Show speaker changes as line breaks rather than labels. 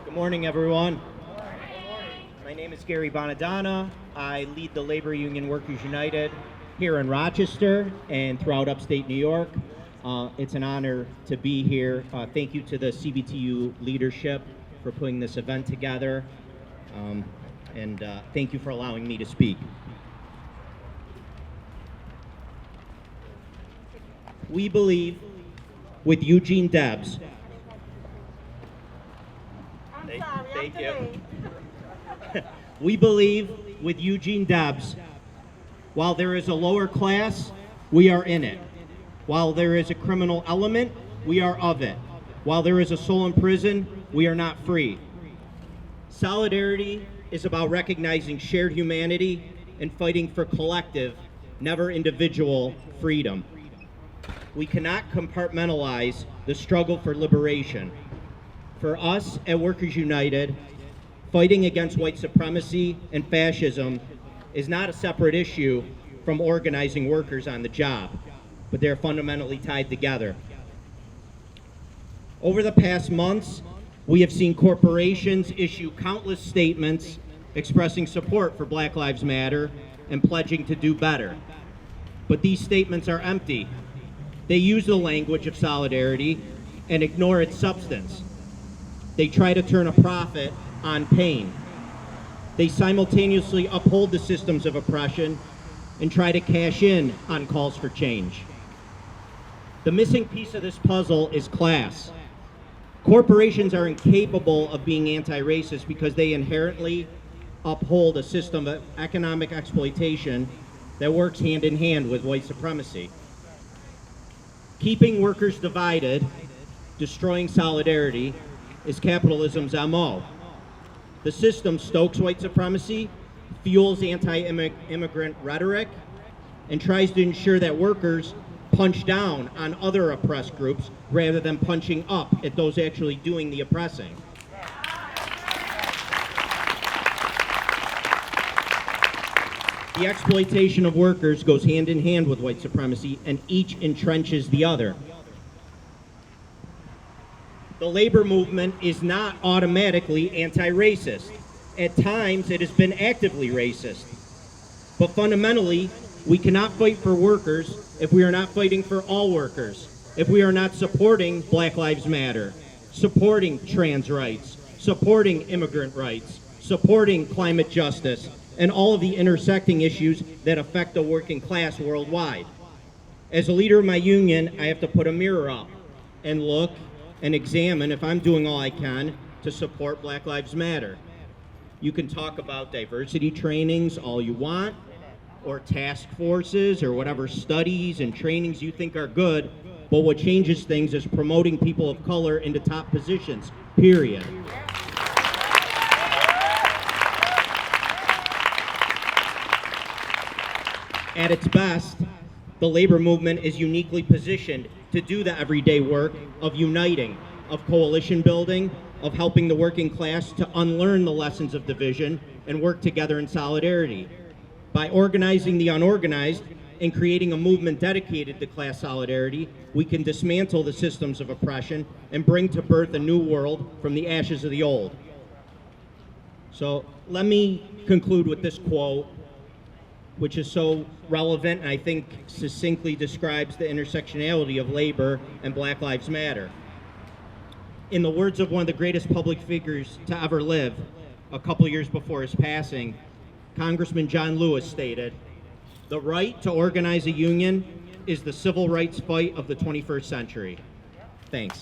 Good morning, everyone. My name is Bonadonna. I lead the Labor Union Workers United here in Rochester and throughout upstate New York. It's an honor to be here. Thank you to the CBTU leadership for putting this event together. And thank you for allowing me to speak. We believe with Eugene Debs. Thank you. We believe with Eugene Debs, while there is a lower class, we are in it. While there is a criminal element, we are of it. While there is a soul in prison, we are not free. Solidarity is about recognizing shared humanity and fighting for collective, never individual, freedom. We cannot compartmentalize the struggle for liberation. For us at Workers United, fighting against white supremacy and fascism is not a separate issue from organizing workers on the job, but they're fundamentally tied together. Over the past months, we have seen corporations issue countless statements expressing support for Black Lives Matter and pledging to do better. But these statements are empty. They use the language of solidarity and ignore its substance. They try to turn a profit on pain. They simultaneously uphold the systems of oppression and try to cash in on calls for change. The missing piece of this puzzle is class. Corporations are incapable of being anti-racist because they inherently uphold a system of economic exploitation that works hand in hand with white supremacy. Keeping workers divided, destroying solidarity, is capitalism's MO. The system stokes white supremacy, fuels anti-immigrant rhetoric, and tries to ensure that workers punch down on other oppressed groups rather than punching up at those actually doing the oppressing. The exploitation of workers goes hand in hand with white supremacy, and each entrenches the other. The labor movement is not automatically anti-racist. At times, it has been actively racist. But fundamentally, we cannot fight for workers if we are not fighting for all workers, if we are not supporting Black Lives Matter, supporting trans rights, supporting immigrant rights, supporting climate justice, and all of the intersecting issues that affect the working class worldwide. As a leader of my union, I have to put a mirror up and look and examine if I'm doing all I can to support Black Lives Matter. You can talk about diversity trainings all you want, or task forces, or whatever studies and trainings you think are good, but what changes things is promoting people of color into top positions, period. At its best, the labor movement is uniquely positioned to do the everyday work of uniting, of coalition building, of helping the working class to unlearn the lessons of division and work together in solidarity. By organizing the unorganized and creating a movement dedicated to class solidarity, we can dismantle the systems of oppression and bring to birth a new world from the ashes of the old. So let me conclude with this quote, which is so relevant and I think succinctly describes the intersectionality of labor and Black Lives Matter. In the words of one of the greatest public figures to ever live, a couple years before his passing, Congressman John Lewis stated, "The right to organize a union is the civil rights fight of the 21st century." Thanks.